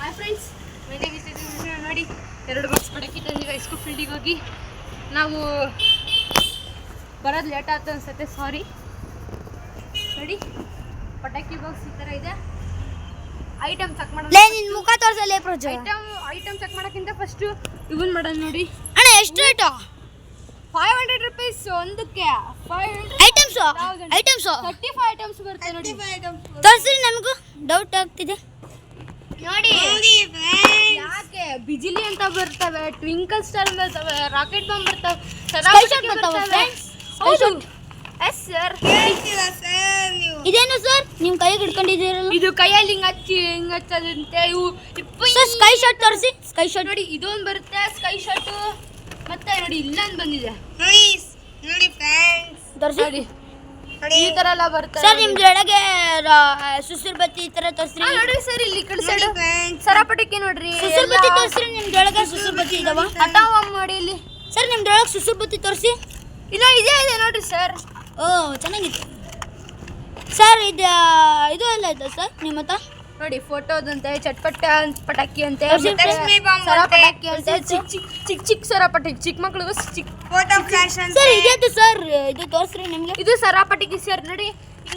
Hi friends, ಮನೆ ನೋಡಿ 2 box ಪಟಾಕಿ ತಂದಿವಿ ಹೈಸ್ಕೂಲ್ ಫೀಲ್ಡಿಗೆ ಹೋಗಿ. ನಾವು ಬರೋದು ಲೇಟ್ ಆಯ್ತು ಅನ್ಸುತ್ತೆ, ಸಾರಿ. ನೋಡಿ ಪಟಾಕಿ ಬಾಕ್ಸ್ ಈ ಥರ ಇದೆ. ಐಟಮ್ ಚೆಕ್ ಮಾಡೋಣ. ನಿನ್ನ ಮುಖ ತೋರಿಸಲೇ ಪ್ರಾಜೆಕ್ಟ್. ಐಟಮ್ ಚೆಕ್ ಮಾಡೋಕ್ಕಿಂತ ಫಸ್ಟು ಇವನ್ ಮಾಡೋಣ. ನೋಡಿ ಅಣ್ಣ ಎಷ್ಟು ರೇಟು? 500 ರೂಪೀಸ್ ಒಂದಕ್ಕೆ. 500 ಐಟಮ್ಸ್ 35 ಐಟಮ್ಸ್ ಬರುತ್ತೆ ನೋಡಿ. ತೋರಿಸ್ರಿ, ನಮಗೂ ಡೌಟ್ ಆಗ್ತಿದೆ. ನೋಡಿ ಯಾಕೆ ಬಿಜಿಲಿ ಅಂತ ಬರ್ತವೆ, ಟ್ವಿಂಕಲ್ ಸ್ಟಾರ್ ಬರ್ತವೆ, ರಾಕೆಟ್ ಬಾಂಬ್ ಬರ್ತವೆ, ಸ್ಕೈ ಶಾಟ್ ಬರ್ತವೆ ಫ್ರೆಂಡ್ಸ್. ಹೌದು ಎಸ್ ಸರ್. ಇದೇನು ಸರ್ ನಿಮ್ಮ ಕೈಗೆ ಹಿಡ್ಕೊಂಡಿದ್ದೀರಲ್ಲ? ಇದು ಕೈಯಲ್ಲಿ ಹಿಂಗ್ ಹಚ್ಚದಂತೆ. ಇವು ಸರ್ ಸ್ಕೈ ಶಾಟ್ ತೋರಿಸಿ. ಸ್ಕೈ ಶಾಟ್ ನೋಡಿ, ಇದೊಂದು ಬರುತ್ತೆ ಸ್ಕೈ ಶಾಟ್. ಮತ್ತೆ ನೋಡಿ ಇಲ್ಲೊಂದು ಬಂದಿದೆ ನೋಡಿ ಫ್ರೆಂಡ್ಸ್, ತೋರಿಸಿ. ನೋಡಿ ಈ ತರ ಎಲ್ಲ ಬರುತ್ತೆ ಸರ್ ನಿಮ್ದ್ರೊಳಗೆ ಸುಸುರ್ ಬತ್ತಿ ಈ ತರ ತೋರಿಸ್ರಿ. ನೋಡಿ ಸರ್, ಇಲ್ಲಿ ಈ ಕಡೆ ಸೈಡ್ ಸರಪಟಕ್ಕೆ ನೋಡ್ರಿ. ಸುಸುರ್ ಬತ್ತಿ ತೋರಿಸ್ರಿ. ನಿಮ್ದ್ರೊಳಗೆ ಸುಸುರ್ ಬತ್ತಿ ಇದಾವ? ಹಠಾವಮ್ ನೋಡಿ ಇಲ್ಲಿ. ಸರ್ ನಿಮ್ದ್ರೊಳಗೆ ಸುಸುರ್ ಬತ್ತಿ ತೋರಿಸಿ. ಇಲ್ಲ ಇದೆ ನೋಡ್ರಿ ಸರ್. ಓ ಚೆನ್ನಾಗಿದೆ ಸರ್. ಇದು ಎಲ್ಲ ಇದೆ ಸರ್ ನಿಮ್ಮ ಹತ್ರ? ನೋಡಿ ಫೋಟೋದಂತೆ, ಚಟ್ಪಟ ಪಟಾಕಿ ಅಂತೆ, ಲಕ್ಷ್ಮಿ ಬಾಂಬ್ ಸರ ಅಂತೆ. ಪಟಾಕಿ ಅಂತೆ, ಚಿಕ್ಕ ಸರ ಪಟಾಕಿ, ಚಿಕ್ಕ ಮಕ್ಳಿಗೂ ಚಿಕ್ಕ. ಫೋಟೋ ಫ್ಲಾಶ್ ಅಂತ ಸರ್ ಇದೇದು ಸರ್? ಇದು ತೋರಿಸ್ರಿ ನಿಮ್ಗೆ. ಇದು ಸರ ಪಟಾಕಿ ಸರ್. ನೋಡಿ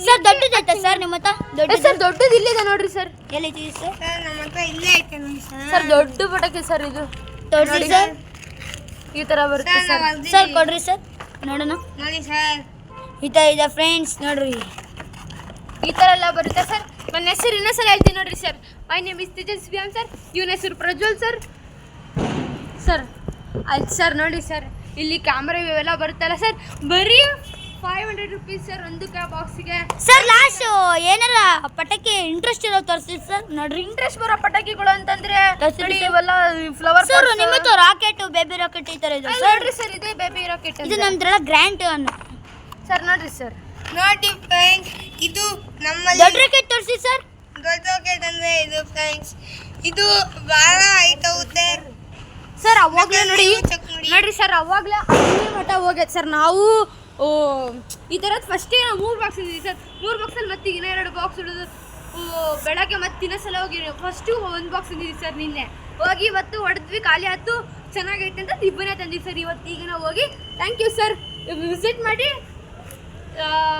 ಸರ್ ದೊಡ್ಡದೈತೆ ಸರ್ ನಿಮ್ಮ ಹತ್ರ? ಸರ್ ದೊಡ್ಡದು ಇಲ್ಲಿದೆ ನೋಡ್ರಿ ಸರ್. ಎಲ್ಲೈತಿ ಸರ್? ಸರ್ ನಮ್ಮ ಹತ್ರ ಇಲ್ಲೇ ಐತೆ ನೋಡಿ ಸರ್ ದೊಡ್ಡ ಪಟಾಕಿ ಸರ್ ಇದು. ತೋರಿಸಿ ಸರ್. ಈ ತರ ಬರುತ್ತೆ ಸರ್. ಸರ್ ಕೊಡ್ರಿ ಸರ್ ನೋಡೋಣ. ನೋಡಿ ಸರ್, ಈ ಥರ ಇದೆ ಫ್ರೆಂಡ್ಸ್, ನೋಡ್ರಿ. ಈ ತರ ಎಲ್ಲ ಬರುತ್ತೆ ಸರ್. ನನ್ನ ಹೆಸರು ಇನ್ನೊಂದ್ಸಲ ಹೇಳ್ತೀನಿ ನೋಡ್ರಿ sir. My name is Tejaswi sir. ಇವನ ಹೆಸರು ಪ್ರಜ್ವಲ್ ಸರ್. ಸರ್ ಆಯ್ತು ಸರ್. ನೋಡಿ ಸರ್, ಇಲ್ಲಿ ಕ್ಯಾಮ್ರಾ ಇವೆಲ್ಲ ಬರುತ್ತಲ್ಲ ಸರ್. ಬರೀ 500 ರೂಪೀಸ್ ಸರ್ ಒಂದಕ್ಕೆ ಬಾಕ್ಸಿಗೆ. ಸರ್ ಲಾಸ್ಟ್ ಏನಾರ ಪಟಾಕಿ ಇಂಟ್ರೆಸ್ಟ್ ಇರೋ ತೋರಿಸಿ ಸರ್. ನೋಡ್ರಿ ಇಂಟ್ರೆಸ್ಟ್ ಬರೋ ಪಟಾಕಿಗಳು ಅಂತಂದ್ರೆ ತೋರ್ಸಿ ನೋಡಿ ಸರ್. ಇವೆಲ್ಲ ಫ್ಲವರ್ ಸರ್ ನಿಮ್ಮ ಹತ್ರ ರಾಕೆಟ್, ಬೇಬಿ ರಾಕೆಟ್ ಈ ತರ ಇದೆ ಸರ್. ನೋಡ್ರಿ ಸರ್, ಇದೆ ಬೇಬಿ ರಾಕೆಟ್. ಇದು ನಮ್ದ್ರೊಳಗೆ ಗ್ರ್ಯಾಂಟ್ ಅನ್ನು ಸರ್ ನೋಡ್ರಿ ಸರ್. ನೋಡಿ ಫ್ರೆಂಡ್ಸ್, ಇದು ನಮ್ಮಲ್ಲಿ ದೊಡ್ಡ ರಾಕೆಟ್ ತೋರಿಸಿ ಸರ್. ದೊಡ್ಡ ರಾಕೆಟ್ ಅಂದ್ರೆ ಇದು ಫ್ರೆಂಡ್ಸ್. ಇದು ಭಾಳ ಐತವುತ್ತೆ ಸರ್ ಅವಾಗಲೇ ನೋಡಿ ಚೆಕ್ ಮಾಡಿ. ನೋಡ್ರಿ ಸರ್, ಅವಾಗಲೇ ಅಲ್ಲಿ ಮಠ ಹೋಗ್ಯದ ಸರ್. ನಾವು ಈ ಥರದ್ದು ಫಸ್ಟಿಗೆ ನಾವು 3 ಬಾಕ್ಸ್ ಇದ್ದೀವಿ ಸರ್. 3 ಬಾಕ್ಸಲ್ಲಿ ಮತ್ತೆ ಇನ್ನೂ 2 ಬಾಕ್ಸ್ ಉಳಿದು ಬೆಳಗ್ಗೆ ಮತ್ತೆ ಇನ್ನೊಂದ್ಸಲ ಹೋಗಿ ಫಸ್ಟು 1 ಬಾಕ್ಸ್ ತಂದಿದ್ದೀವಿ ಸರ್. ನಿನ್ನೆ ಹೋಗಿ ಇವತ್ತು ಹೊಡೆದ್ವಿ, ಖಾಲಿ ಆಯ್ತು. ಚೆನ್ನಾಗೈತೆ ಅಂತ ಇಬ್ಬನೇ ತಂದಿವಿ ಸರ್. ಇವತ್ತು ಈಗ ನಾವು ಹೋಗಿ ಥ್ಯಾಂಕ್ ಯು ಸರ್. ವಿಸಿಟ್ ಮಾಡಿ.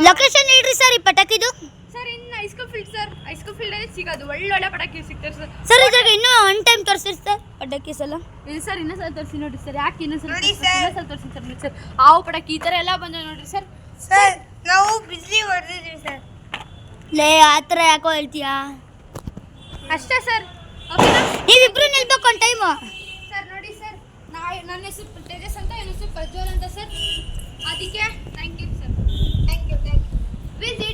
ಲೊಕೇಶನ್ ಹೇಳ್ರಿ ಸರ್ ಈ ಪಟಾಕಿದು. ಸರ್ ಇನ್ನು ಹೈಸ್ಕೂಲ್ ಫೀಲ್ಡ್ ಸರ್. ಹೈಸ್ಕೂಲ್ ಫೀಲ್ಡಲ್ಲಿ ಸಿಗೋದು ಒಳ್ಳೊಳ್ಳೆ ಪಟಾಕಿ ಸಿಗ್ತಾರೆ ಸರ್. ಸರ್ ಇದ್ರಾಗ ಇನ್ನೂ ಒನ್ ಟೈಮ್ ತೋರಿಸಿ ಸರ್ ಪಟಾಕಿ ಸಲ. ಇಲ್ಲ ಸರ್, ಇನ್ನೊಂದ್ಸಲ ತೋರಿಸಿ ನೋಡಿರಿ ಸರ್. ಯಾಕೆ ಇನ್ನೊಂದ್ಸಲ ನೋಡಿ ಸರ್. ಇನ್ನೊಂದ್ಸಲ ತೋರಿಸಿ ಸರ್. ನೋಡಿ ಸರ್, ಹಾವು ಪಟಾಕಿ ಈ ಥರ ಎಲ್ಲ ಬಂದ ನೋಡ್ರಿ ಸರ್. ಸರ್ ನಾವು ಬಿಸಿಲಿ ಹೊಡೆದಿದ್ವಿ ಸರ್. ಲೇ ಆ ಥರ ಯಾಕೋ ಹೇಳ್ತೀಯಾ? ಅಷ್ಟೇ ಸರ್. ಓಕೆನಾ? ನೀವಿಬ್ರು ನಿಲ್ಬೇಕು ಒಂದು ಟೈಮು. ಸರ್ ನೋಡಿ ಸರ್, ನನ್ನ ಹೆಸರು ತೇಜಸ್ ಅಂತ, ಇವನ ಹೆಸರು ಪ್ರಜ್ವಲ್ ಅಂತ ಸರ್. ಅದಕ್ಕೆ